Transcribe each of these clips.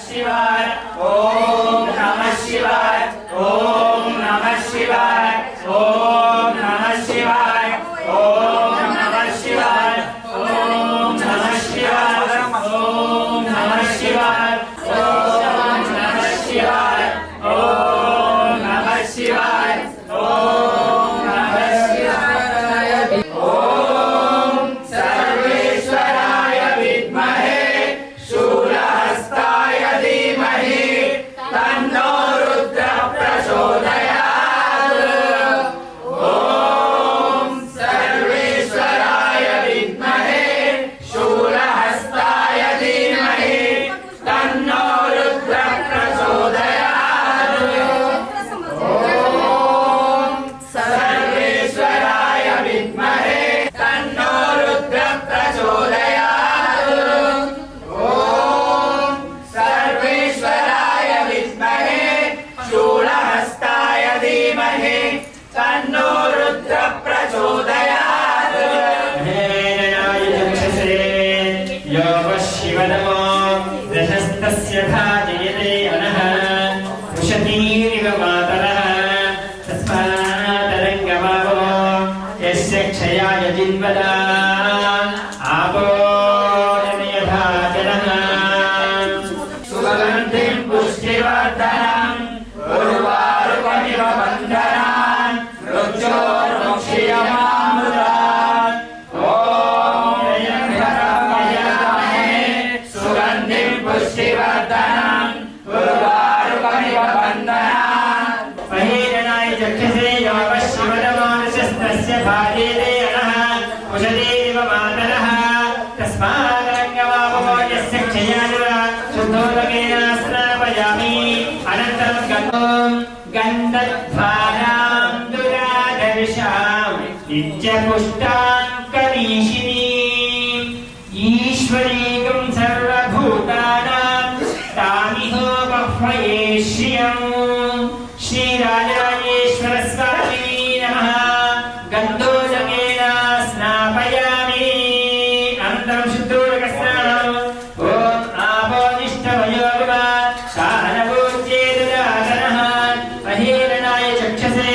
शिवाय ओम नमः शिवाय ओम नमः शिवाय ओम नमः शिवाय ओम नमः शिवाय ओम नमः शिवाय ओम नमः शिवाय ओम नमः शिवाय ओम नमः शिवाय ओम नमः शिवाय ओम सर्वेश्वराय विद्महे शूलहस्ताय धीमहि तन्नो रुद्रः प्रचोदयात् ओम सर्वेश्वराय विद्महे शूलहस्ताय धीमहि तन्नो रुद्रः प्रचोदयात् ओम सर्वेश्वराय विद्महे तन्नो रुद्रः प्रचोदयात् ओम सर्वेश्वराय विद्महे शूलहस्ताय धीमहि तन्नो रुद्रः प्रचोदयात् हेरणाय चक्षसे यो शिवनमो रजस्तस्य भाजयते अनः उशतीरिव मातरः तस्मादरङ्गमावो यस्य क्षयाय जिन्वदा आपो यथा जनः सुगन्धिं पुष्टिवर्धनम् उर्वारुकमिव बन्धनान् मृत्योर्मुक्षीयमामृतात् ॐ यज्ञकर्मयज्ञाने सुगन्धिं पुष्टिवर्धनम् उर्वारुकमिव बन्धनान् महीरणाय चक्षसे योगः शिवनमानसस्तस्य भाजेते अनः उशतीरिव मातरः तस्मादरङ्गमावो यस्य क्षयाय शुद्धोदकेन स्नापयामि अनन्तरं गन्धद्वारां दुराधर्षां नित्यपुष्टां करीषिणीम् ईश्वरीकं सर्वभूतानां तामिहोपह्वये श्रियम् श्रीराजराजेश्वर स्वामिने नमः गन्धोदकेन स्नापयामि अनन्तरं शुद्धोदकस्नानम् ॐ आपोनिष्ठवयोगमा कारणपूज्येतदातनः अहीरणाय चक्षसे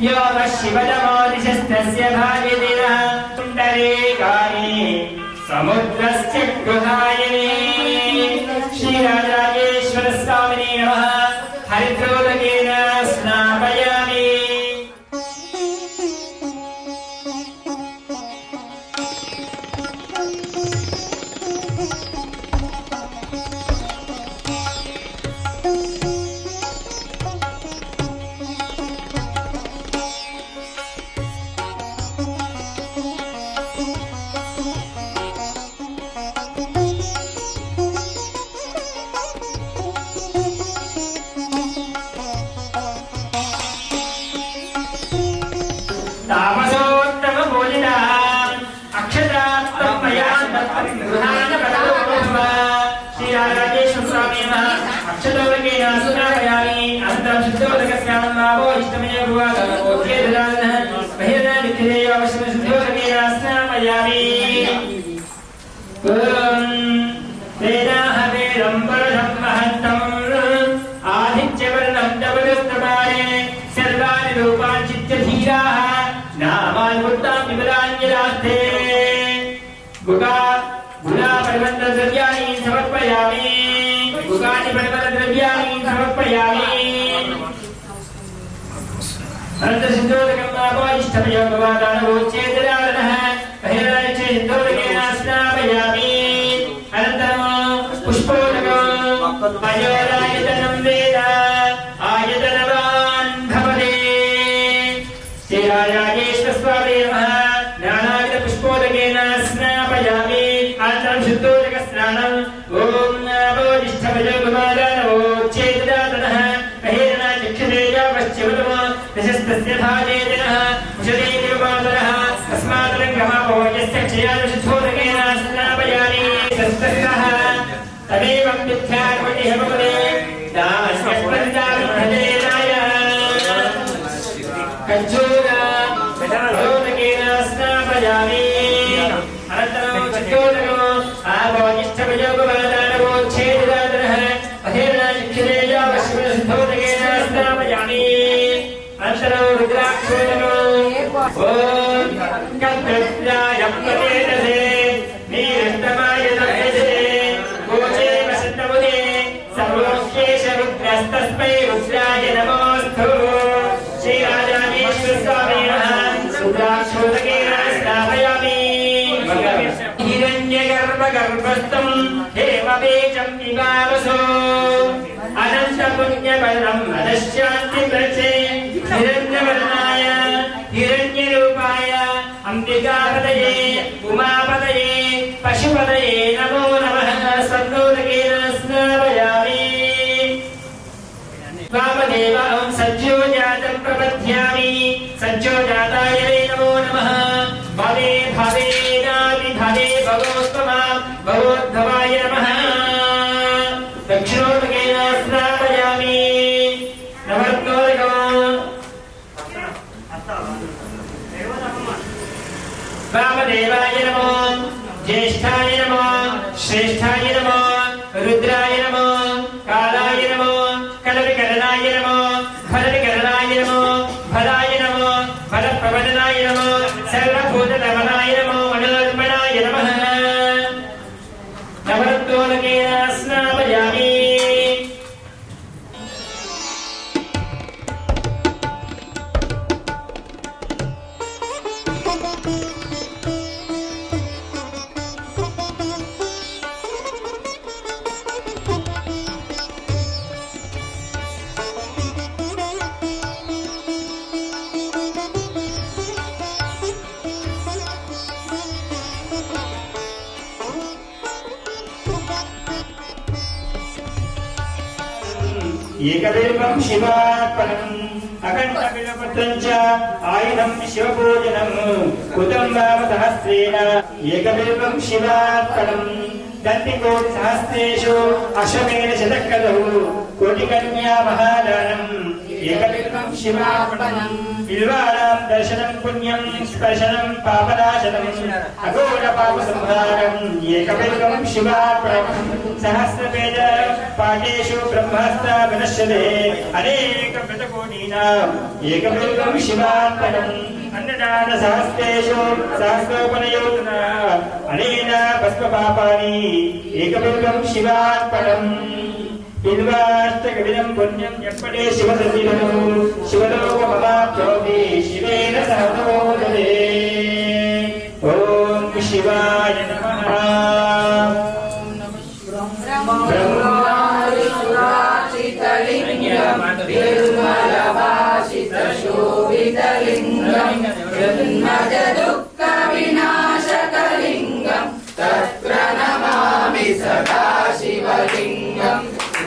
योगः शिवतमोदिशस्तस्य भागिदिनः कुण्डलेकानि समुद्रस्य गृहायने श्रीराजराजेश्वर स्वामिने नमः हरिद्रोदकेन स्नापयामि तामसोत्तम भोजनाम् अक्षतात्तम मयान् दत्तं गृहाण पदोपभव श्रीराजराजेश्वर स्वामी नमः अक्षतोदकेन स्नापयामि अनन्तरं शुद्धोदकस्नानं मावो इष्टमय गुरुवागमोच्येतदानः बहिर्नित्यदेव अवश्यं शुद्धोदकेन स्नापयामि ॐ वेदाहवेदं परशं महन्तम् आदित्यवर्णं तपदस्तपारे सर्वाणि रूपाणि चित्तधीराः नामानि वृत्तानि विवराण्यदास्ते गुणापरिवर्तनद्रव्याणि समर्पयामि गुणानि परिवर्तनद्रव्याणि समर्पयामि अनन्तसिद्धोदकं मापो इष्टमयो भवादानवोच्येतदानः बहिर्नाय च सिद्धोदकेन स्नापयामि अनन्तरं पुष्पोदकम् अयोरायतनं वेद आयतनवान् भवते श्रीराजराजेश्वर स्वामी नमः ज्ञानायुधपुष्पोदकेन स्नापयामि अनन्तरं शुद्धोदकस्नानम् ॐ नवोजिष्ठमयो भवादानवोच्येतदातनः बहिर्नाय चक्षुषे यावश्चिवतमो दशस्तस्य भाजेतनः उशतीरिव मातरः तस्मादरङ्गमावो यस्य क्षयाय शुद्धोदकेन स्नापयामि तस्तः तदेवं मिथ्यात्मनिः भवते दास्यस्पन्दाविद्धतेनाय कच्छोदकेन स्नापयामि अनन्तरं चित्तोदकम् आवो इष्टमयो भवादानवोच्छेददातनः तृप्त्याय प्रदेशे नीरष्टमाय दक्षसे गोचे वसन्तमुदे सर्वोऽशेष रुद्रस्तस्मै रुद्राय नमोऽस्तु श्रीराजानीश्वर स्वामिनः रुद्राक्षोदकेन स्थापयामि हिरण्यगर्भगर्भस्थं हेमबीजं विवावसो अनन्तपुण्यबलम् अनश्शान्तिप्रचे हिरण्यवर्णाय हिरण्यरूपाय अम्बिकापतये उमापतये पशुपतये नमो नमः सद्गोदकेन स्नापयामि वामदेवं सज्जोजातं प्रपद्यामि सज्जोजाताय वै नमो नमः भवे भवेनाभिभवे भवोत्तमा भवोद्भवाय नमः दक्षिणोदकेन स्नापयामि वामदेवाय नमो ज्येष्ठाय नमो श्रेष्ठाय नमो रुद्राय नमो कालाय नमो कलविकरणाय नमो फलविकरणाय नमो फलाय नमो फलप्रवदनाय नमो सर्वभूतदमनाय नमो मनोर्पणाय नमः नवरत्नोदकेन स्नापयामि एकबिल्वं शिवार्पणम् अखण्डबिल्वपत्रं च आयुधं शिवपूजनम् कृतं वामसहस्रेण एकबिल्वं शिवार्पणम् दन्तिकोटिसहस्रेषु अश्वमेध शतकलौ कोटिकन्या महादानम् एकबिल्वं शिवार्पणम् बिल्वानां दर्शनं पुण्यं स्पर्शनं पापनाशनम् अघोरपापसंहारम् एकबिल्वं शिवार्पणम् सहस्रवेद पाठेषु ब्रह्मास्त्र विनश्यते अनेकव्रतकोटीनाम् एकबिल्वं शिवार्पणम् अन्नदान सहस्रेषु सहस्रोपनयोजना अनेन भस्मपापानि एकबिल्वं शिवार्पणम् बिल्वाष्टकविदं पुण्यं यप्पटे शिवसन्निधौ शिवलोकमवाप्नोति शिवेन सह नमोदते ॐ शिवाय नमः ब्रह्मादिसुराचितलिङ्गं निर्मलभाषितशोभितलिङ्गं जन्मजदुःखविनाशकलिङ्गं तत्प्रणमामि सदा शिवलिङ्गं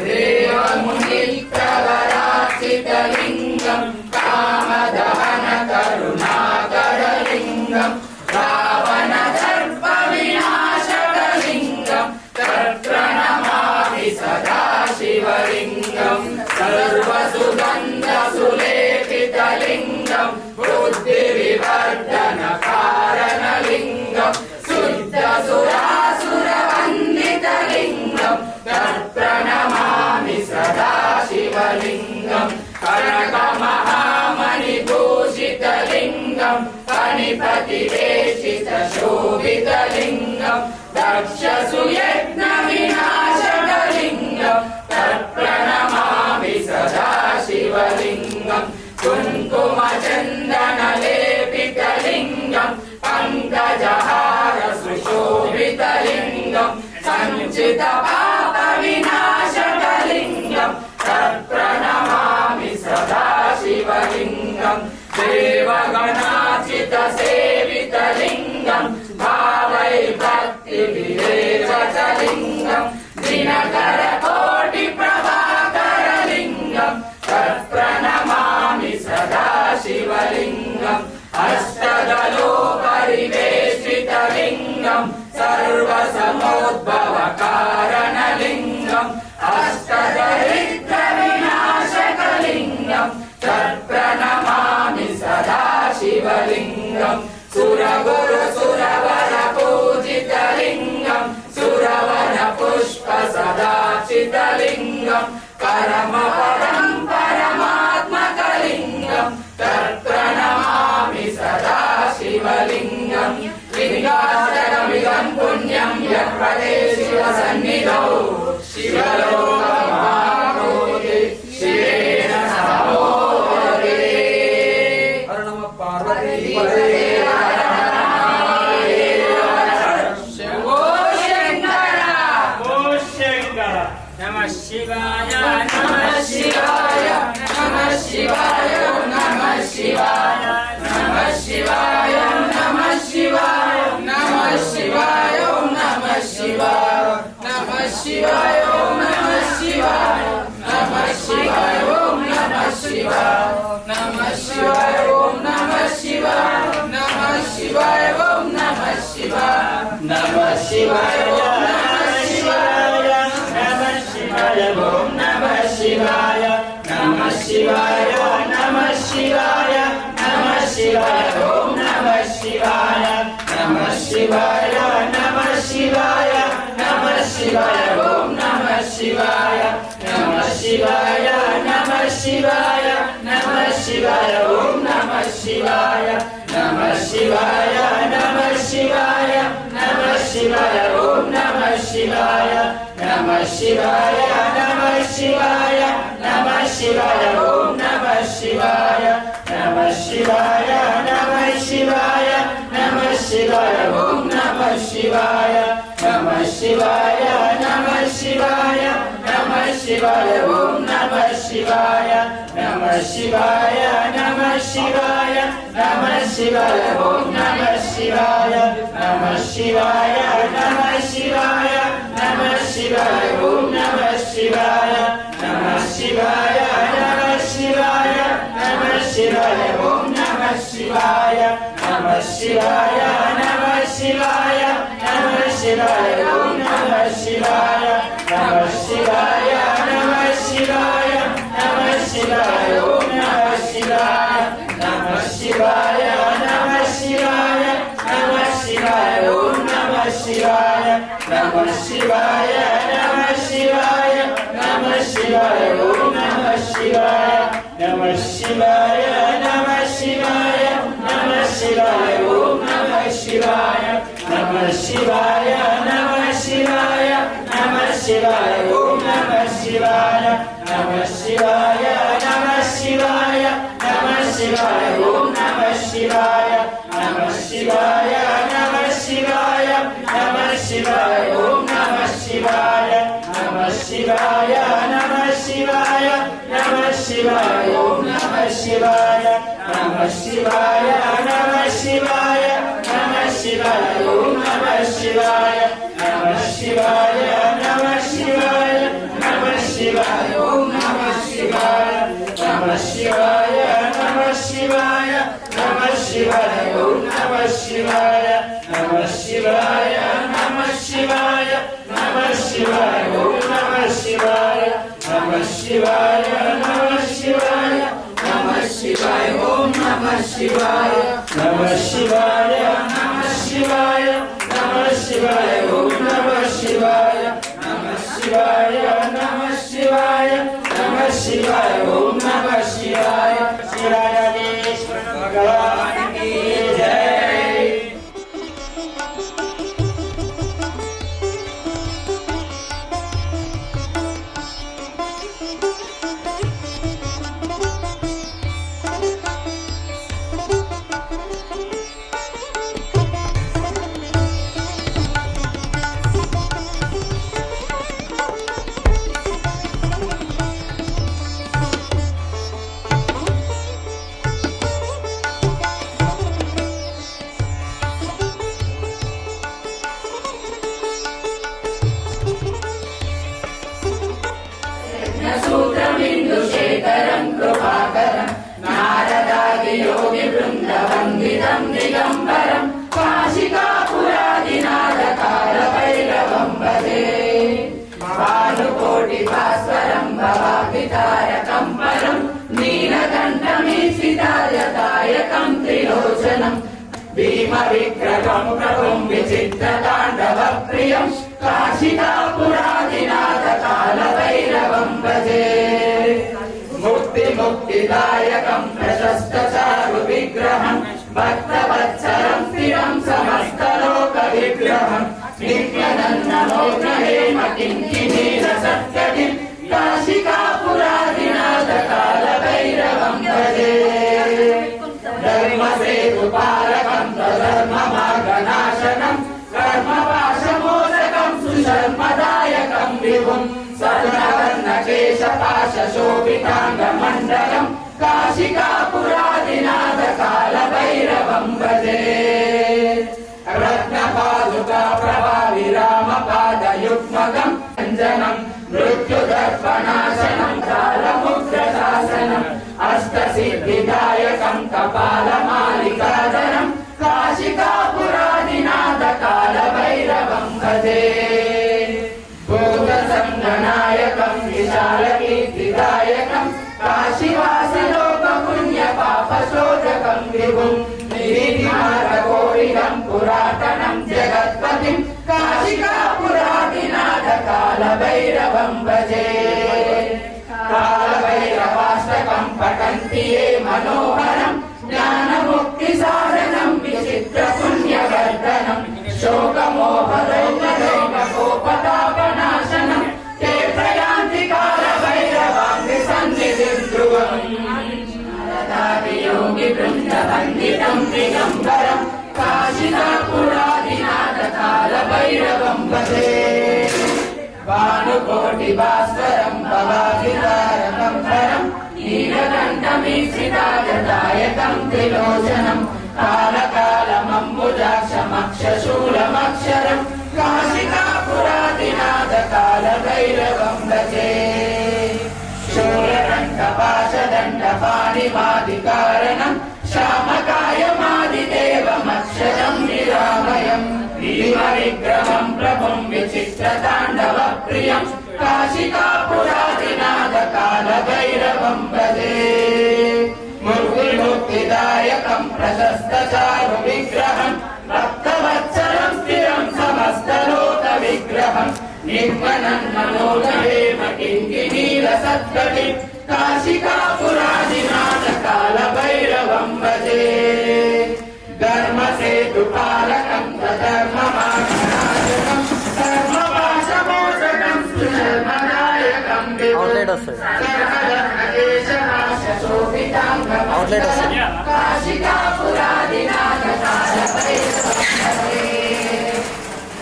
देवमुनिप्रवराचितलिङ्गं कामदहनकरुणाकरलिङ्गं रावणदर्पविनाशकलिङ्गं तत्प्रणमामि सदा शिवलिङ्गं सर्वसुगन्धसुलेपितलिङ्गं बुद्धिविवर्धनकारणलिङ्गं शुद्धसुरासुरवन्दितलिङ्गं तत्प्रणमामि सदा शिवलिङ्गं कनकमहामणिभूषितलिङ्गं फणिपतिवेशितशोभितलिङ्गं दक्षसुयज्ञविनाशकलिङ्गं तत्प्रणमामि सदा शिवलिङ्गं कुङ्कुमचन्दनलेपितलिङ्गं पङ्कजहारसुशोभितलिङ्गं सञ्चितपापविनाशकलिङ्गं तत्प्रणमामि सदा शिवलिङ्गं देवगणाचितसेवितलिङ्गं भावै भक्तिविरेचलिङ्गं दिनकरकोटिप्रभाकरलिङ्गं तत्प्रणमामि सदा शिवलिङ्गं अष्टदलोपरिवेष्टितलिङ्गं सर्वसमोद्भवकारणलिङ्गं अष्टदरिद्रविनाशकलिङ्गं तत्प्रणमामि सदा शिवलिङ्गं सुरगुरुसुरवरपूजितलिङ्गं सुरवनपुष्पसदाचितलिङ्गं परमपरं परमात्मकलिङ्गं तत्प्रणमामि सदा शिवलिङ्गं लिङ्गाष्टकमिदं पुण्यं यत्पदे शिवसन्निधौ शिवलोकमाप्नोति शिवेन समोदे। हर नमः पार्वतीपते शंभो शंकर नमः शिवाय नमः शिवाय नमः शिवाय नमः शिवाय नमः शिवाय नमः शिवाय नमः शिवाय नमः शिवाय नमः शिवाय नमः शिवाय नमः शिवाय नमः शिवाय नमः शिवाय नमः शिवाय नमः शिवाय नमः शिवाय नमः शिवाय ओम नमः शिवाय नमः शिवाय नमः शिवाय नमः शिवाय ओम नमः शिवाय नमः शिवाय नमः शिवाय नमः शिवाय ओम नमः शिवाय नमः शिवाय नमः शिवाय नमः शिवाय ओम नमः शिवाय नमः शिवाय नमः शिवाय नमः शिवाय ओम नमः शिवाय नमः शिवाय नमः शिवाय नमः शिवाय ओम नमः शिवाय नमः शिवाय नमः शिवाय नमः शिवाय ओम नमः शिवाय नमः शिवाय नमः शिवाय नमः शिवाय ओम नमः शिवाय नमः शिवाय नमः शिवाय नमः शिवाय ओम नमः शिवाय नमः शिवाय नमः शिवाय नमः शिवाय ओम नमः शिवाय नमः शिवाय नमः शिवाय नमः शिवाय ओम नमः शिवाय नमः शिवाय नमः शिवाय नमः शिवाय ओम नमः शिवाय नमः शिवाय नमः शिवाय नमः शिवाय ओम नमः शिवाय नमः शिवाय नमः शिवाय नमः शिवाय ओम नमः शिवाय नमः शिवाय नमः शिवाय नमः शिवाय ओम नमः शिवाय नमः शिवाय नमः शिवाय नमः शिवाय ओम नमः शिवाय नमः शिवाय नमः शिवाय नमः शिवाय ओम नमः शिवाय नमः शिवाय नमः शिवाय नमः शिवाय ओम नमः शिवाय नमः शिवाय नमः शिवाय नमः शिवाय ओम नमः शिवाय नमः शिवाय नमः शिवाय नमः शिवाय ओम नमः शिवाय नमः शिवाय नमः शिवाय नमः शिवाय ओम नमः शिवाय नमः शिवाय नमः शिवाय नमः शिवाय ओम नमः शिवाय नमः शिवाय नमः शिवाय नमः शिवाय ओम नमः शिवाय नमः शिवाय नमः शिवाय नमः शिवाय ओम नमः शिवाय नमः शिवाय नमः शिवाय नमः शिवाय ओम नमः शिवाय नमः शिवाय नमः शिवाय नमः शिवाय ओम नमः शिवाय नमः शिवाय नमः शिवाय नमः शिवाय ओम नमः शिवाय श्रीराजेश्वर भगवान की जय। सूत्रबिन्दुशेखरं कृपाकरं नारदादियोगिवृन्दवन्दितं दिगम्बरं काशिकापुरादिनाथकालभैरवं भजे भानुकोटिभास्वरं भवाभितारकं परं नीलकण्ठमीशितायतायकं त्रिलोचनं भीमविग्रहं प्रभुं विचित्रताण्डवप्रियं काशिकापुरादिनाथकालभैरवं भजे मुक्तिदायकं प्रशस्तचारु विग्रहं భక్తవత్సలం స్థిరం సమస్తలోకవిగ్రహం నిత్యనన్నమోగ్రహేమ కింకిణీరసత్కటిం కాశికాపురాదినాథ కాలభైరవం భజే ధర్మసేతుపాలకం ధర్మమార్గనాశనం కర్మపాశమోదకం సుశర్మదాయకం విభుం స్వర్ణవర్ణకేశపాశోభితాంగమండలం కాశికాపురాదినాథ కాలభైరవం భజే రత్నపాదుకా ప్రభావిరామపాదయుగ్మకం అంజనం మృత్యుదర్పణాశనం కాలముగ్రశాసనం అష్టసిద్ధిదాయకం కపాలమాలికాధరం కాశికాపురాదినాథ కాలభైరవం భజే భూతసంగనాయకం విశాలకీర్తిదాయకం కాశీవాసలోకపుణ్యపాపశోధకం విభుం నీతిమార్గకోవిదం పురాతనం జగత్పతిం కాశికాపురాదినాథ కాలభైరవం భజే కాలభైరవాష్టకం పఠంతి ఏ మనోహరం జ్ఞానముక్తిసాధనం విచిత్రపుణ్యవర్ధనం శోకమోహదైర్గోపతాపనాశనం తే ప్రయాంతి కాలభైరవాంగి సన్నిధిం ధ్రువం యోగి బృందవందితం దిగంబరం కాశికాపురాదినాథ కాలభైరవం భజే భానుకోటి భాస్వరం భవాభితారకం పరం నీలకంఠమీశ్రితాయతాయకం త్రిలోచనం కాలకాలమంబుజాక్షమక్షశూలమక్షరం కాశికాపురాదినాథ కాలభైరవం భజే శూలకంఠపాశదండపాణిమాదికారణం శ్యామకాయమాదిదేవమక్షరం నిరామయం భీమవిగ్రహం ప్రభుం విచిత్రతాండవ ప్రియం కాశికాపురాదినాథ కాలభైరవం భజే ముక్తిదాయకం ప్రశస్తచారు విగ్రహం భక్తవత్సలం స్థిరం సమస్తలోక విగ్రహం నిర్మనన్నమోదహేమ కింకిణీరసత్కటిం కాశికాపురాదినాథ కాలభైరవం భజే ధర్మసేతుపాలకం ధర్మమార్గనాశనం కర్మపాశమోచకం సుశర్మదాయకం సర్వధర్మకేశపాశోభితాంగమండలం కాశికాపురాదినాథ కాలభైరవం భజే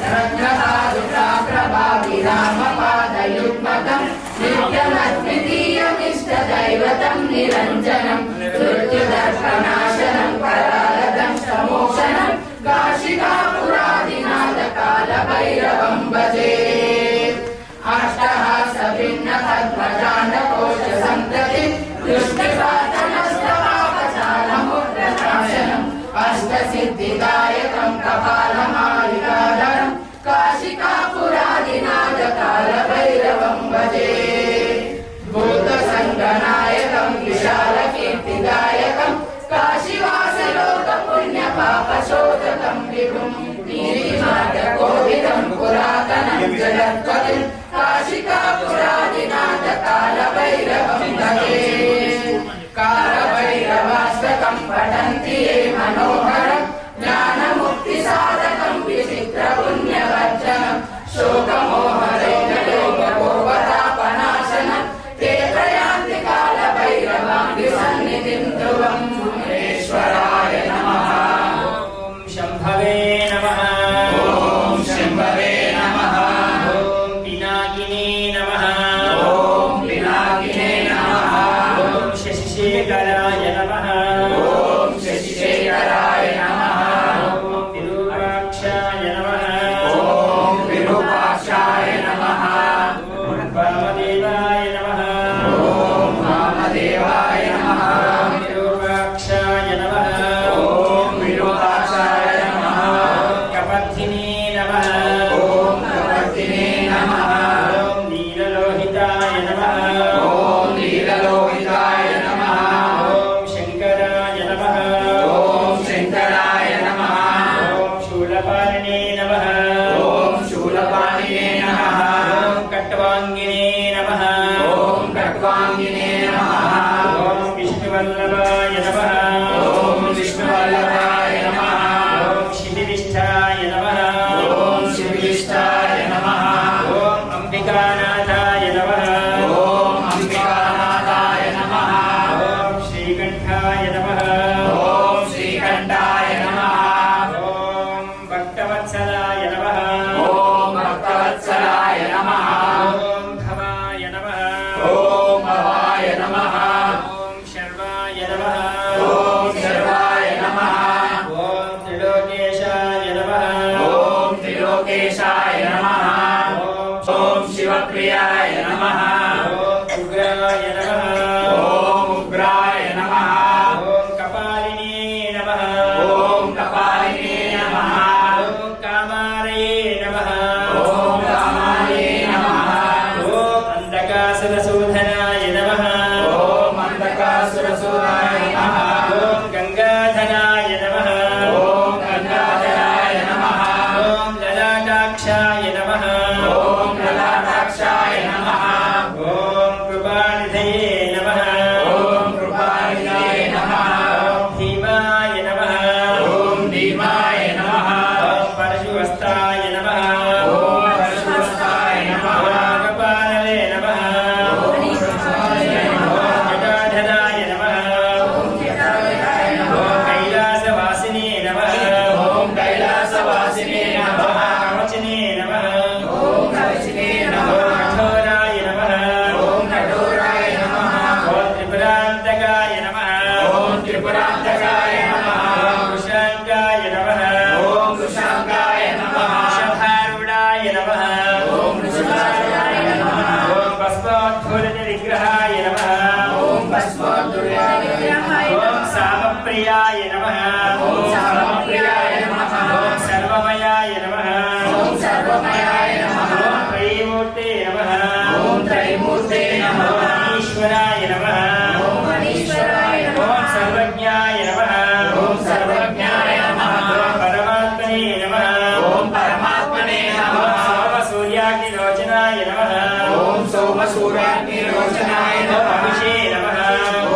రత్నపాదుకా ప్రభావిరామపాదయుగ్మకం నిత్యమద్వితీయమిష్టదైవతం నిరంజనం మృత్యుదర్పనాశనం కరాలదంష్టమోక్షణం కాశికాపురాదినాథ కాలభైరవం భజే అష్టహాస భిన్న పద్మజాండకోశ సంతతి దృష్టిపాతనస్తపాపచాలముగ్రనాశనం అష్టసిద్ధిదాయకం కపాలమాలికాధరం కాశికాపురాదినాథ కాలభైరవం భజే భూతసంగనాయకం విశాలకీర్తిదాయకం కాశీవాసలోకపుణ్యపాపశోధకం విభుం నీతిమార్గకోవిదం పురాతనం జగత్పతిం కాశికాపురాదినాథ కాలభైరవం భజే కాలభైరవాష్టకం పఠంతి ఏ మనోహరం జ్ఞానముక్తిసాధకం విచిత్రపుణ్యవర్ధనం శోకమోహదైర్గోపతాపనాశనం తే ప్రయాంతి కాలభైరవాంగి సన్నిధిం ధ్రువం మహేశ్వరాయ నమః ఓం శంభవే నమః ఓం శంభవే నమః ఓం పినాకినే నమః ఓం పినాకినే నమః ఓం శశిశేఖరాయ నమః ఓం శశిశేఖరాయ నమః ఓం విరూపాక్షాయ నమః ఓం విరూపాక్షాయ నమః ఓం వామదేవాయ నమః ఓం వామదేవాయ నమః ఓం విరూపాక్షాయ నమః ఓం విరూపాక్షాయ నమః ఓం కపర్ధినే నమః ఓం కపర్దినే నమః ఓం నీలలోహితాయ నమః ఓం నీలలోహితాయ నమః ఓం శంకరాయ నమః ఓం శంకరాయ నమః ఓం శూలపాలినే నమః ఓం శూలపాణినే నమః ఓం కట్వాంగినే నమః ఓం ఖడ్వాంగినే నమః ఓం విష్ణువల్లభాయ నమః ఓం విష్ణువల్లభాయ శివలింగాయ నమః ఓం శివలిష్టాయ నమః ఓం అంబికానాథాయ నమః ఓం అంబికానాథాయ నమః ఓం శ్రీకంఠాయ నమః ఓం శ్రీకంఠాయ నమః ఓం భక్తవత్సలాయ నమః ఓం భక్తవత్సలాయ నమః ఓం భవాయ నమః ఓం భవాయ నమః ఓం శర్వాయ నమః ఓం శర్వాయ నమః ఓం త్రిలోకేశాయ నమః ఓం త్రిలోకేశాయ నమః ఓం శివప్రియాయ నమః ఓం ఉగ్రాయ నమః ఓం ఉగ్రాయ నమః ఓం కపాలినే నమః ఓం కపాలినే నమః ఓం కామారయే నమః ఓం రామాయ నమః ఓం అంధకాసురశోధనాయ నమః ఓం అంధకాసురసూరాయ నమః ఓం గంగాధరాయ నమః ఓం గంగాధరాయ నమః ఓం లలాటాక్షాయ నమః ఓం లలాటాక్షాయ నమః ఓం కృపానిధయే నమః ఓం కృపానిధయే నమః ఓం భీమాయ నమః ఓం భీమాయ నమః ఓం పరశువస్తాయ నమః ఓం పరశువస్తాయ నమః ఓం కపాలవే నమః ఓం కృపాయ నమః ఓం జటాధరాయ నమః ఓం జటాధరాయ నమః ఓం కైలాసవాసినే నమః ఓం కైలాసవాసినే నమః కవచనే నమః ఓం కవచినే నమః ఓం కఠోరాయ నమః ఓం కఠోరాయ నమః ఓం త్రిపురాంతకాయ నమః ఓం త్రిపురాంతకాయ నమః ఓం కృషాంకాయ నమః ఓం కృషాంకాయ నమః వృషభారూఢాయ నమః ఓం వృషభారూఢాయ నమః ఓం భస్మోద్ధూలిత విగ్రహాయ నమః ఓం భస్మోద్ధూలిత విగ్రహాయ ఓం సామప్రియాయ నమః ఓం సామప్రియాయ నమః ఓం సర్వమయాయ నమః ఓం సర్వమయాయ నమః ఓం త్రైమూర్తే నమః ఓం త్రైమూర్తే నమః ఓం ఈశ్వరాయ నమః ఓం మనీశ్వరాయ నమః ఓం సర్వజ్ఞాయ నమః ఓం సర్వజ్ఞాయ నమః ఓం పరమాత్మనే నమః ఓం పరమాత్మనే నమః ఓం సోమసూర్యాగ్నిలోచనాయ నమః ఓం సోమసూర్యాగ్నిరోచనాయ ఓం నమః అభిషే నమః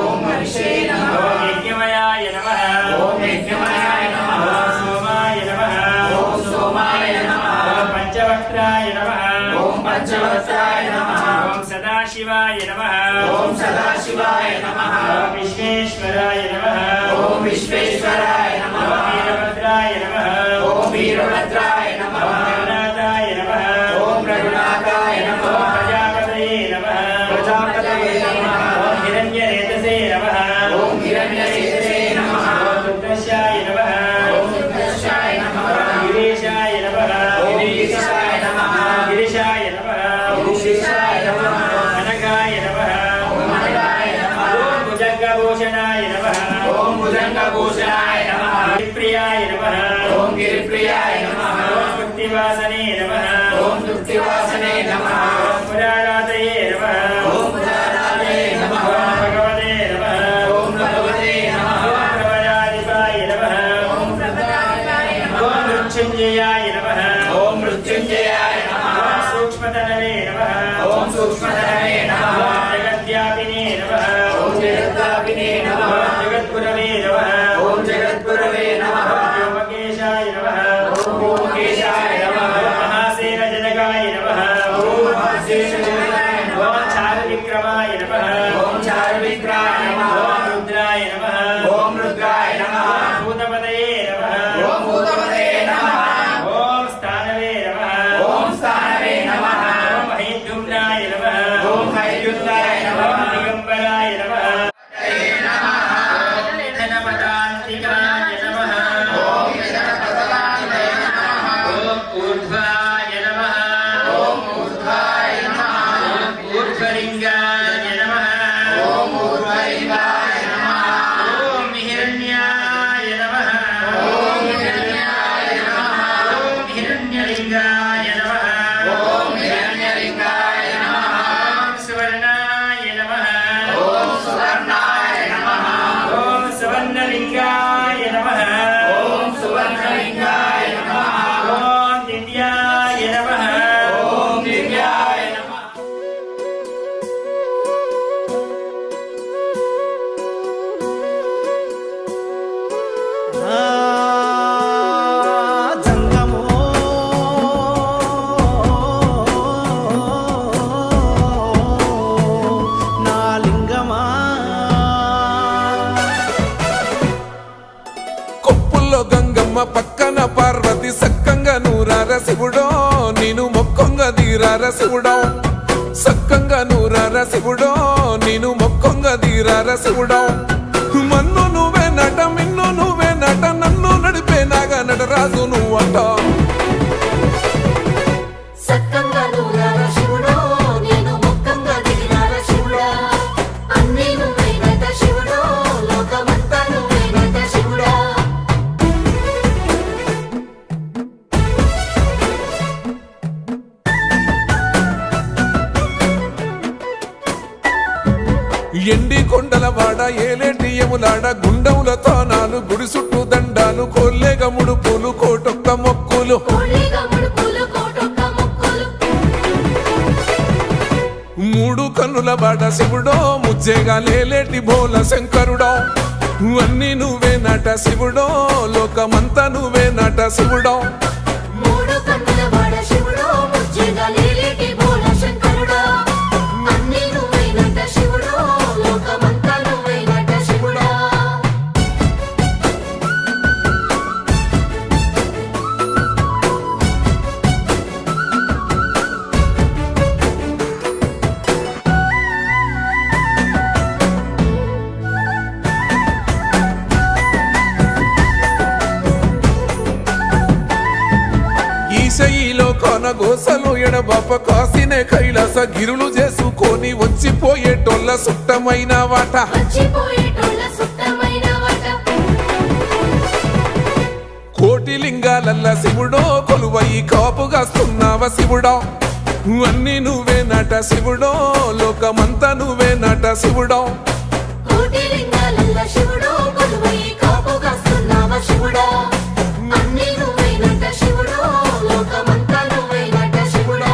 ఓం మనిషే నమః ఓం యజ్ఞమయాయ నమః ఓం యజ్ఞమయాయ నమః ఓం సోమాయ నమః ఓం సోమాయ నమః ఓం పంచవక్త్రాయ నమః ఓం పంచవత్సాయ నమః ఓం సదాశివాయ నమః ఓం సదాశివాయ నమః ఓం విశ్వేశ్వరాయ నమః ఓం విశ్వేశ్వరాయ నమః ఓం వీరభద్రాయ నమః ఓం వీరభద్రాయ నమః ఓం రఘునాథాయ నమః ఓం రఘునాథాయ ఓం నమః ప్రజాపతయే నమః ప్రజాపతయే నమః ఓం హిరణ్యరేతసే నమః ఓం హిరణ్యకేశే నమః ఓం రుద్రశాయ నమః ఓం రుద్రశాయ నమః ఓం గిరీశాయ నమః ఓం గిరీశాయ నమః గిరిశాయ నమః గిరీశాయ నమః ఓం అనగాయ నమః ఓం అనగాయ నమః ఓం భుజంగభూషణాయ నమః ఓం భుజంగభూషణాయ నమః గిరిప్రియాయ నమః ఓం గిరిప్రియాయ నమః ఓం కృత్తివాసనే నమః ఓం తృప్తివాసనే నమః ఓం పురాణాతయే నమః ఓం పురాణాయ నమః ఓం భగవతే నమః ఓం భగవతే నమః ఓం ప్రవరాధిపాయ నమః ఓం ప్రపదాయ నమః ఓం మృత్యుంజయాయ నమః ఓం మృత్యుంజయాయ నమః ఓం సూక్ష్మతనవే నమః ఓం సూక్ష్మధరమే నమః ఓం జగద్వ్యాపినే నమః ఓం జగద్వ్యాపినే నమః ఓం జగద్గురవే నమః ఓం జగద్గురవే నమః ఓం వ్యోమకేశాయ నమః ఓం ఓంకేశాయ నమః ఓం మహాసేనజనకాయ నమః ఓం మహాశేషజనకాయ నమః ఓం చారువిక్రమాయ నమః ఓం చారువిక్రాయ నమః ఓం రుద్రాయ నమః ఓం రుద్రాయ నమః ఓం భూతపతయే నమః ఓం భూతపతే నమః ఓం స్థానవే నమః ఓం స్థానవే నమః ఓం హైద్యుమ్నాయ నమః ఓం హైయుక్తాయ సక్కంగా నూరార శివుడో నేను మొక్కొంగ దీరార శివుడో సక్కంగా నూరార శివుడో నేను మొక్కొంగ దీరార శివుడో మన్ను నువ్వే నట మిన్ను నువ్వే నట నన్ను నడిపే నాగా నటరాజు నువ్వంట సక్కంగా నూరార శివుడో నేను మొక్కంగా దిగినార శివుడా అన్నీ నువ్వేనట శివుడో లోకమంతా నువ్వేనట శివుడా ఎండి కొండల వాడ ఏలేటి ఎములాడ గుండములతో నాలు గుడి చుట్టూ దండాలు కొల్లేగ ముడుపులు కోటొక్క మొక్కులు కోళ్ళేగా ముడుపులు కోటొక్క మొక్కులు మూడు కన్నుల బాట శివుడో ముజ్జేగా లేలేటి బోల శంకరుడో అన్నీ నువ్వే నట శివుడో లోకమంతా నువ్వే నట శివుడో మూడు కన్నుల వాడ శివుడో ముజ్జేగా లేలేటి బోల శంకరుడా అన్నీ నువ్వేనట శివుడో లోకమంతా నువ్వేనట శివుడా ఈశయిలో కొన గోసలు ఎడబాప కాసినే కైలాస గిరులు చేసుకొని వచ్చిపోయేటోళ్ళ సుట్టమైన వాట వచ్చిపోయేటోళ్ళ సుత్తమైన వాట కోటి లింగాలల్ల శివుడో కొలువయి కాపుగాస్తున్నావ శివుడో అన్నీ నువ్వే నట శివుడో లోకమంతా నువ్వే నట శివుడో కోటి లింగాలల్ల శివుడో కొలువై కాపుగాస్తున్నావ శివుడా అన్నీ నువ్వేనట శివుడో లోకమంతా నువ్వేనట శివుడా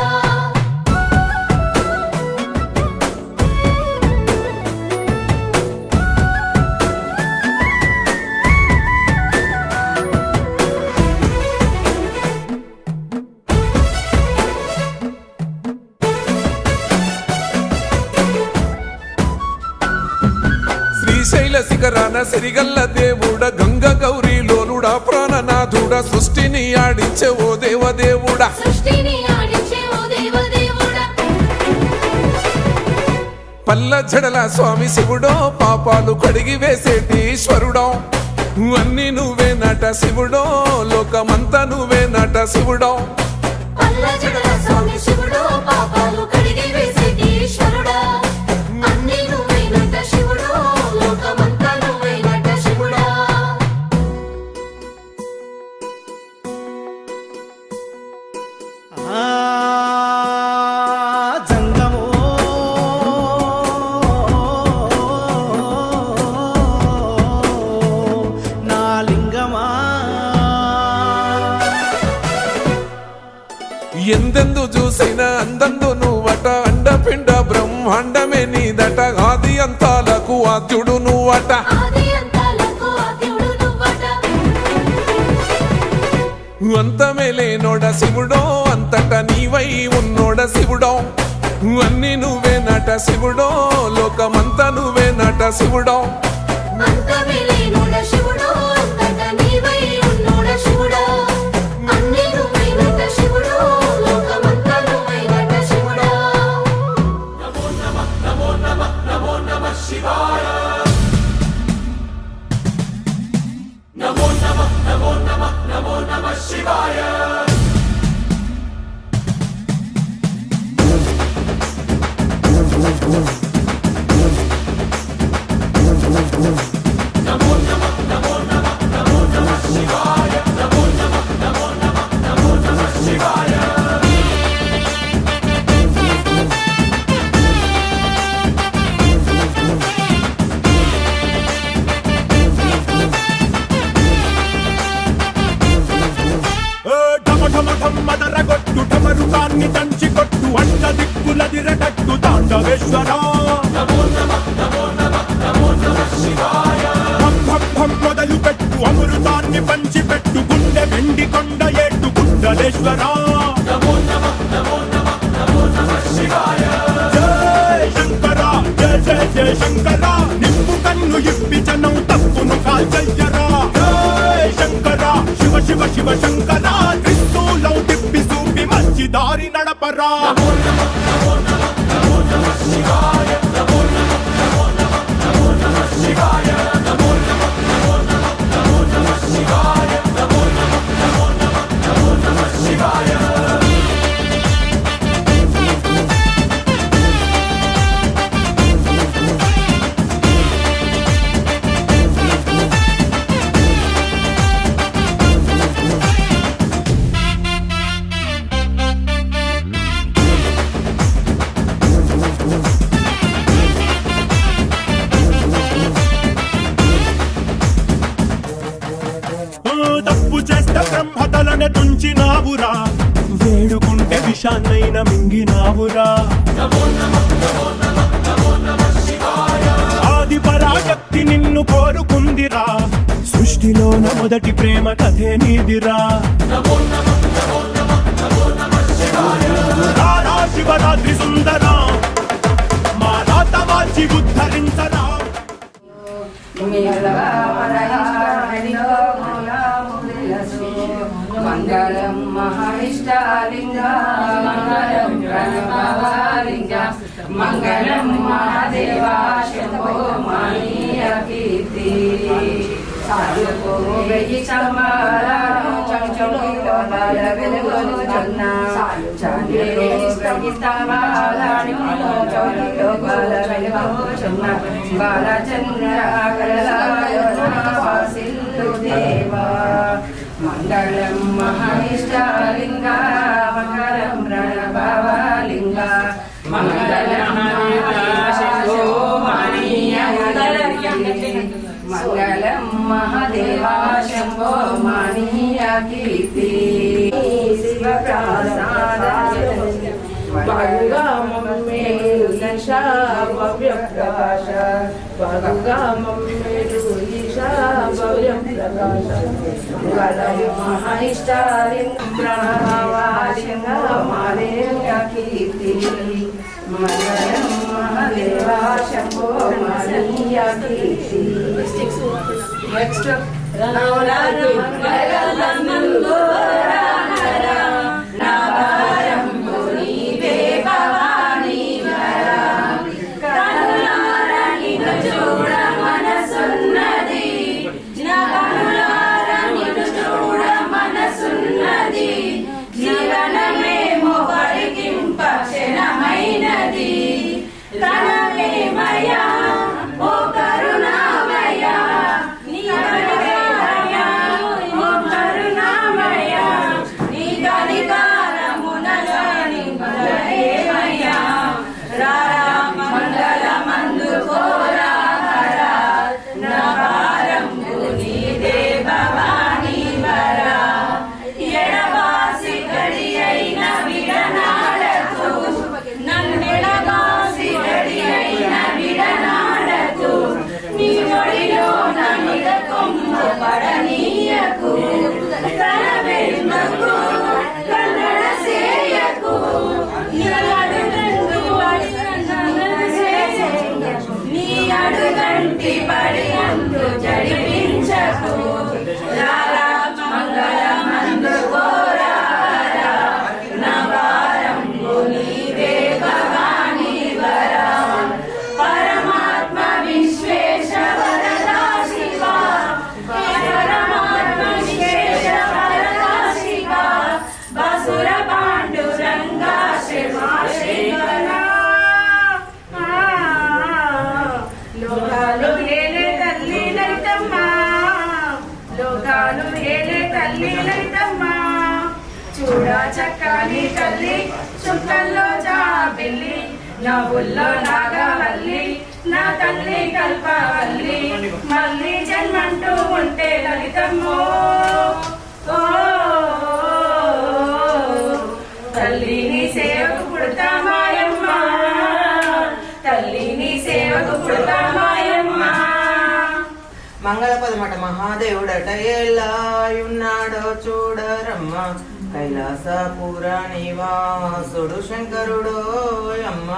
శ్రీశైల శిఖరాన సిరిగల్ల దేవుడ గంగ గౌరీ లోలుడా ప్రాణనాథుడ సృష్టిని ఆడించే ఓ దేవదేవుడా సృష్టిని ఆడించే ఓ దేవదేవుడా పల్ల జడల స్వామి శివుడో పాపాలు కడిగి వేసేటి ఈశ్వరుడో అన్నీ నువ్వే నట శివుడో లోకమంతా నువ్వే నట శివుడో పల్ల జడల స్వామి శివుడో పాపాలు కడిగి వేసేటి ఈశ్వరుడా అన్నీ నువ్వేనట శివుడో లోకమంతా నువ్వేనట శివుడా జంగమో నా లింగమా ఎందెందు చూసైనా అందందు నువ్వట అండపిండ బ్రహ్మాండమే నీదట ఆది అంతాలకు ఆద్యుడు నువ్వట ఆది అంతాలకు ఆద్యుడు నువ్వట అంతమే లేనోడ శివుడో అంతట నీవై ఉన్నోడ శివుడో అన్నీ నువ్వే నట శివుడో లోకమంతా నువ్వే నట శివుడో అంతమే లేనోడ శివుడో అంతట నీవై ఉన్నోడ శివుడా అన్నీ నువ్వేనట శివుడో లోకమంతా నువ్వేనట శివుడా మదరగొట్టు టమరుకాన్ని దంచి కొట్టు అంట దిక్కులదిరగట్టు తాండవేశ్వరా మొదలు పెట్టు అమృతాన్ని పంచి పెట్టు గుండె వెండి కొండ ఏట్టు గుండలేశ్వరా జయ శంకరా జయ జయ జయ శంకరా నిప్పు కన్ను ఇప్పి జనం తప్పును కాల్చయ్యరా జయ శంకరా శివ శివ శివ శంకరా క్రిస్తు శివుడా తప్పు చేస్తే బ్రహ్మతలనే తుంచినావురా, వేడుకుంటే విషాన్నైన మింగినావురా. ఆది పరాశక్తి నిన్ను కోరుకుందిరా, సృష్టిలోన మొదటి ప్రేమ కథే నీదిరా. రారా శివరాత్రి సుందరా, మా రాత మార్చి ఉద్ధరించరా. మంగళం మహానిష్టాలింగ మంగళం ప్రణవలింగ మంగళం మహాదేవా శంభో మానీయ కీర్తి సాధుకో వెయ్యి చమరాను చంచలో బాల వెలుగులు జొన్న చాందిలో వెయ్యి స్తవాలను చౌలిలో బాల వెలుగు జొన్న బాలచంద్ర కళలాయోన వాసిల్లు దేవా మంగళం మహానిష్టాలింగ మంగళం ప్రణభవలింగ మంగళం శంభో మానీయ మంగళం మహాదేవా శంభో మానీయ కీర్తి శివ ప్రసాద భగమేరు ఈశా భవ్య ప్రకాశ భగమేరు ఈశా భవ్య ప్రకాశ మంగళం మహానిష్టాలింగ ప్రణవలింగ మానీయ కీర్తి మంగళం మహాదేవా శంభో మానీయ కీర్తి. నెక్స్ట్ చూడా చక్కని తల్లి చుక్కల్లో జాబిల్లి నవ్వుల్లో నాగవల్లి నా తల్లి కల్పవల్లి మళ్ళీ జన్మంటూ ఉంటే లలితమ్మో తల్లిని సేవకు పుడతా మాయమ్మ తల్లిని సేవకు పుడతా మాయమ్మ. మంగళపదమట మహాదేవుడట ఎలాయున్నాడో చూడరమ్మ కైలాసపుర నివాసుడు శంకరుడో అమ్మ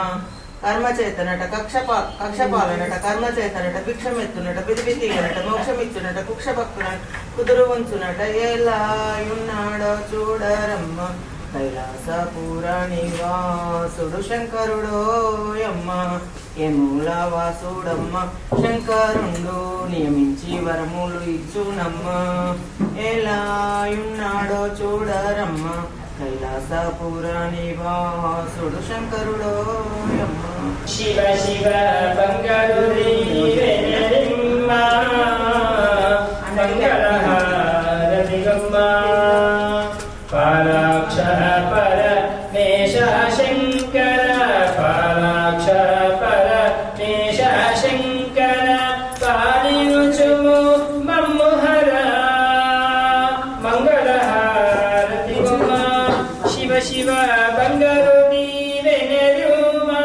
కర్మచేతనట కక్షపాలనట కర్మచేతనట భిక్షమెత్తునట బిదిబితిగనట మోక్షమిచ్చునట కుక్షభక్తునట కుదురు ఉంచునట ఎలాయున్నాడో చూడరమ్మ కైలాసపుర నివాసుడు శంకరుడోయమ్మ యముల వాసుడమ్మ శంకరుండు నియమించి వరములు ఇచ్చునమ్మ ఎలాయున్నాడో చూడరమ్మ కైలాసపుర నివాసుడు శంకరుడోయమ్మ శివ శివ బంగారుమ్మ మంగళహారతిగమ్మ పాలాక్ష పరమేశ శంకర పాలాక్ష పరమేశ శంకర పాలించుము మమ్ముహర మంగళహారతిగమ్మ శివ శివ బంగారు దీవెనరుమా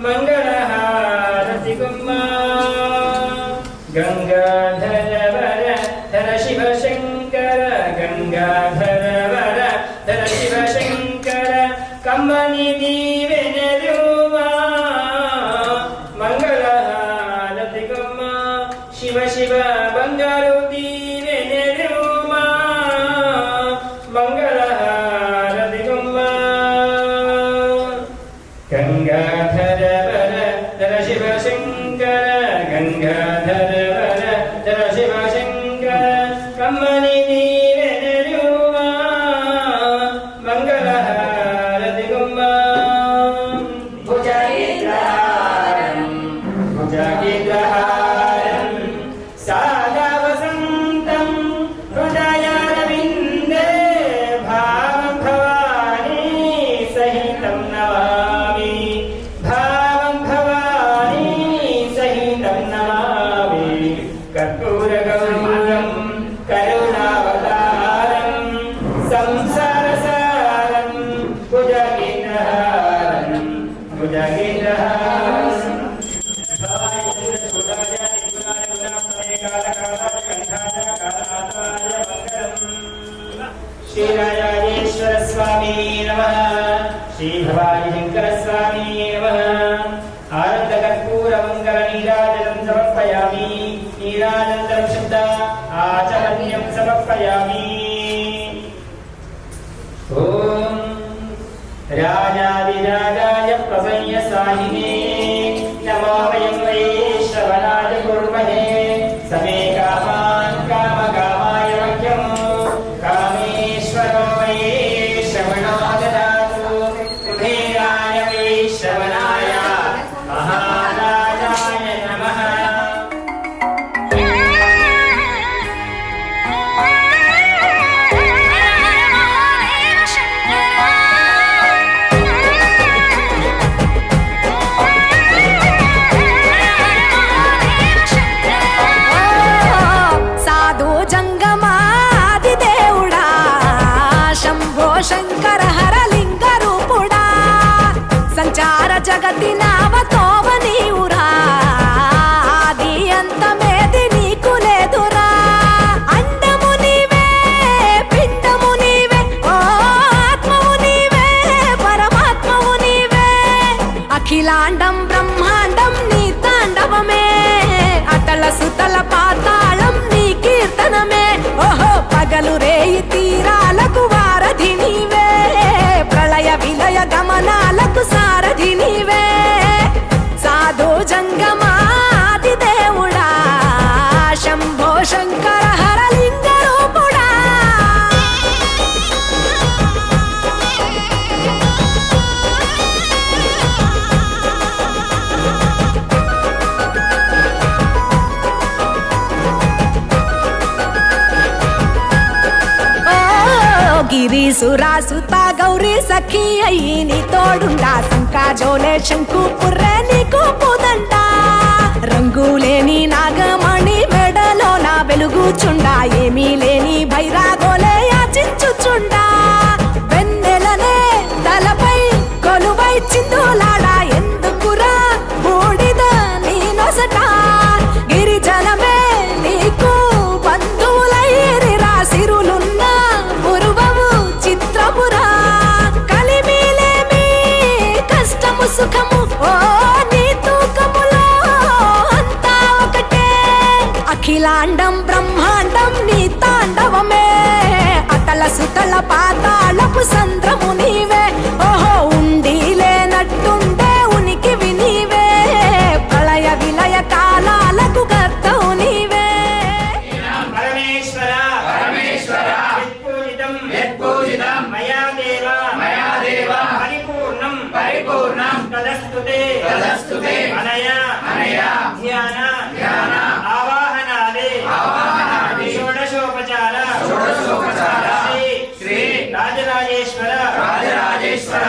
మంగళహారతిగమ్మ గంగాధర వర ధర శివ శంకర గంగాధర వర ధర శివ శంకర కమ్మని దీవెనరుమా మంగళహారతిగమ్మ శివ శివ బంగారు దీవెనరుమా మంగళహారతిగమ్మ గంగాధర వర ధర శివ శంకర గంగాధర వర ధర శివ శంకర కమ్మని దీవెనరుమా మంగళహారతిగమ్మ భుజగేంద్రహారం భుజగేంద్రహారం సాదా వసంతం హృదయారవిందే భావం భవానీ సహితం నమామి భావం భవానీ సహితం నమామి కర్పూరగౌరం కరుణావతారం సంసారసారం భుజగేంద్రహారం భుజగేంద్రహారం శ్రీరాజేశ్వర స్వామి నమః శ్రీ భవాని శంకర స్వామి నమః ఆనంద కర్పూర మంగళ నీరాజనం సమర్పయామి నీరాజనం శుద్ధ ఆచమన్యం సమర్పయామి ఓం రాజాదిరాజాయ ప్రసయ్య సాయినే నమో వయం వై శ్రవణాయ కుర్మహే సమే కామాన్ కామకామాయ మహ్యం కామేశ్వరో వై శ్రవణాదదాతు కుబేరాయ వై శ్రవణాయ మహారాజాయ నమః సాధు జంగమాది దేవుడా శంభో శంకర హరలింగ రూపుడా సంచార జగతి నావతోవ నీవురా ఆది అంతమేది నీకు లేదురా అండము నీవే పిండము నీవే ఓ ఆత్మము నీవే పరమాత్మము నీవే అఖిలాండం బ్రహ్మాండం నీ తాండవమే అటల సుతల పాతాళం నీ కీర్తనమే ఓహో పగలు రేయి తీరాలకు వారధి నీవే ప్రళయ విలయ గమనాలకు సారథి నీవే సాధు జంగమాది దేవుడా శంభో శంకర హరలింగ రూపుడా గిరీసురాసుత గౌరీ సఖీ అయ్యి నీ తోడుండా సంకాజోలే శంకు పుర్రే నీకు పుదంట రంగులేని నాగమణి మెడలో నా వెలుగుచుండా ఏమీ లేని భైరాగోలే యాచించుచుండా వెన్నెలనే తలపై కొలువై చిందులాడా ఎందుకురా బూడిద నీ నొసట గిరిజనమే నీకు బంధువులైరిరా సిరులున్న పురువవు చిత్రపురా కలిమిలేమి కష్టము సుఖము ఓ నీ తూకములో అంతా ఒకటే అఖిలాండం బ్రహ్మాండం నీ తాండవమే అతల సుత సకల పాతాళపు సంద్రము నీవే ఓహో ఉండి లేనట్టుండే ఉనికివి నీవే ప్రళయ విలయ కాలాలకు కర్తవు నీవే పరమేశ్వర పరమేశ్వర యత్పూజితం యత్పూజితం మయా దేవ మయా దేవ పరిపూర్ణం పరిపూర్ణం తదస్తుతే తదస్తుతే అనయా అనయా ధ్యాన ధ్యాన ఆవాహనాదే ఆవాహనాది షోడశోపచార షోడశోపచార శ్రీ రాజరాజేశ్వర రాజరాజేశ్వర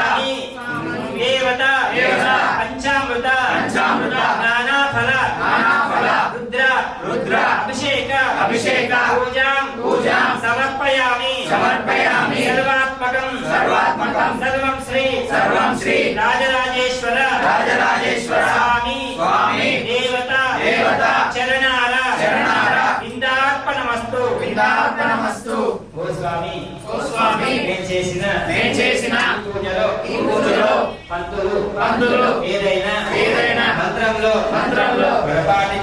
దేవత దేవత పంచామృత పంచామృత నానాఫల నానాఫల రుద్ర రుద్ర అభిషేక అభిషేక పూజాం పూజాం సమర్పయామి సమర్పయామి సర్వాత్మకం సర్వాత్మకం సర్వం శ్రీ సర్వం శ్రీ రాజరాజేశ్వర రాజరాజేశ్వర స్వామి స్వామి దేవత దేవత చరణార చరణార ఇందార్పణమస్తు విందార్పణమస్తు. ఓ స్వామి ఓ స్వామి నేను చేసిన ఈ పూజలో పంతులు ఏదైనా మంత్రంలో పొరపాటు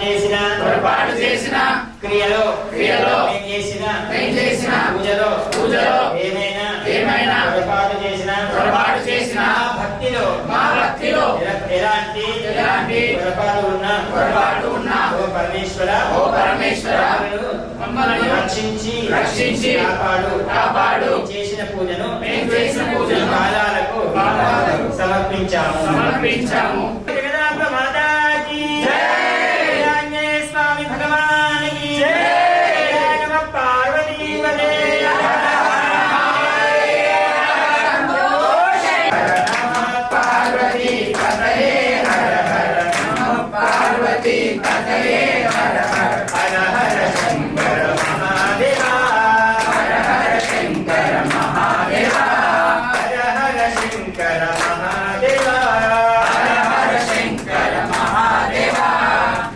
చేసిన క్రియలో నేను చేసిన పూజలో ఏమైనా పొరపాటు చేసిన మా భక్తిలో ఎలాంటి పొరపాటు ఉన్నా ఓ పరమేశ్వర మమ్మల్ని రక్షించి కాపాడు చేసిన పూజను కాలాలకు సమర్పించాము జగదాంబ మాతాకి జై ఆంజనేయ స్వామి భగవానికి జై నమః పార్వతీపతే పార్వతీ పతయే హర హర నమః పార్వతీ పతయే హర హర హర హర శంకర మహాదేవా హర హర శంకర మహాదేవ హర హర శంకర మహాదేవా హర హర శంకర మహాదేవ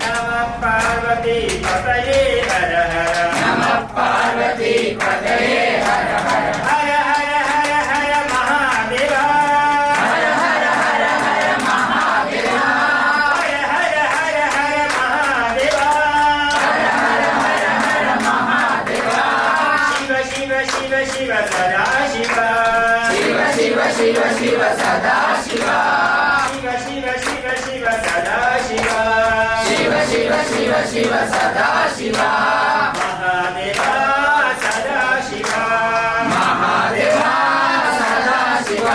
నమః పార్వతీ పతయే హర హర నమః పార్వతీ పతయే హర హర హర హర హర హర మహాదేవా హర హర హర హర మహాదేవ హర హర హర హర మహాదేవా హర హర హర హర మహాదేవ శివ శివ శివ శివ సదా శివ శివ శివ శివ శివ సదా శివ శివ శివ శివ శివ సదా శివ శివ శివ శివ శివ సదా శివ మహాదేవా సదా శివ మహాదేవ సదా శివ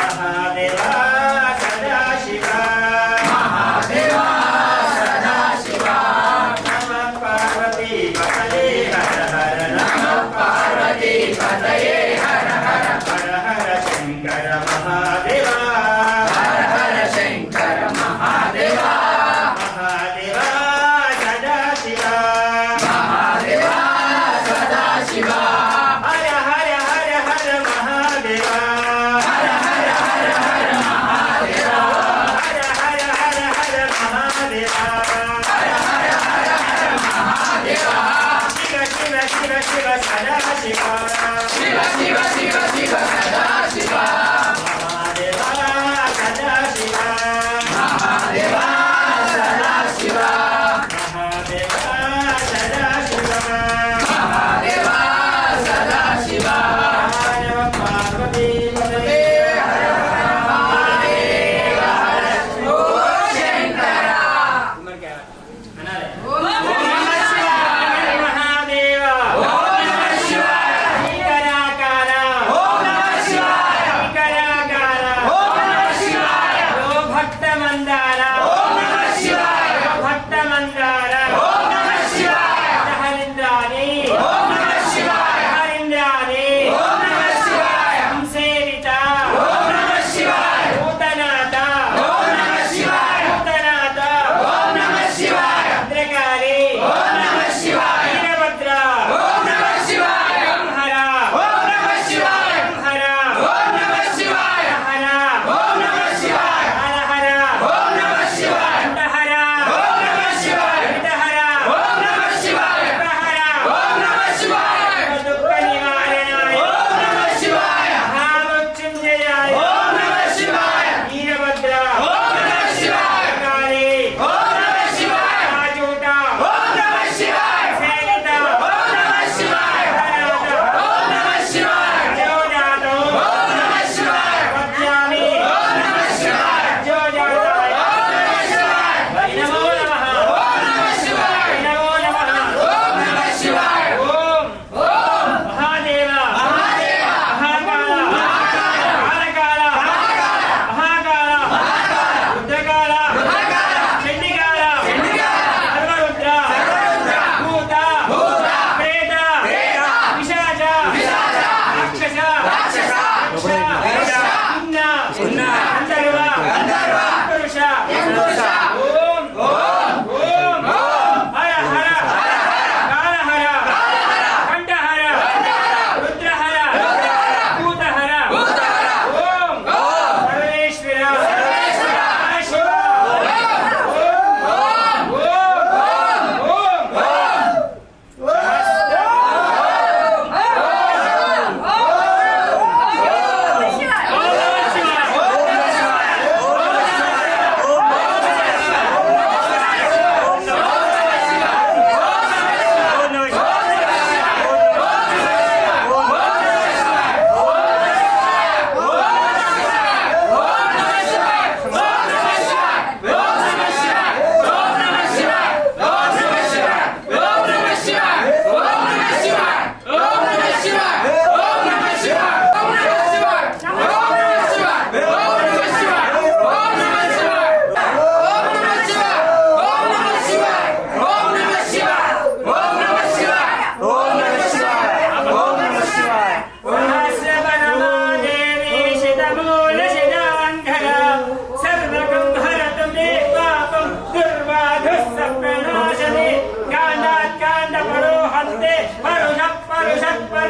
మహాదేవా సదా శివ మహాదేవ సదా శివ నమః పార్వతీ పతయే హర హర నమః పార్వతీ పతయే హర హర హర హర శంకర మహాదేవా హర హర శంకర మహాదేవ మహాదేవా సదా శివ మహాదేవ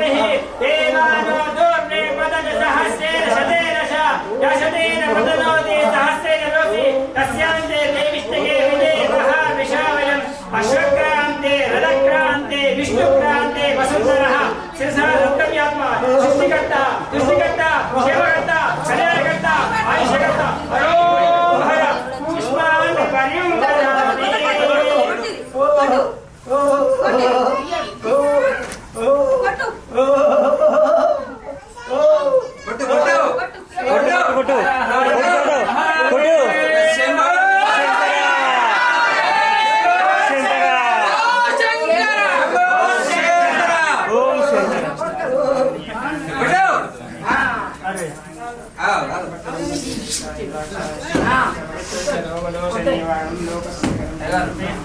हरिः देवानो दोर्णे पदन सहस्रेण शतेन च यशतेन पदनोति सहस्रेण लोसि तस्यान्ते देविष्टके विदेवः विशावयम् अश्वक्रान्ते रथक्रान्ते विष्णुक्रान्ते वसुन्धरः शिरसा रुक्तव्यात्मा सृष्टिकर्ता सृष्टिकर्ता सेवकर्ता कल्याणकर्ता आयुष्यकर्ता हरोहर पुष्पान् परिमृदयामि ఆ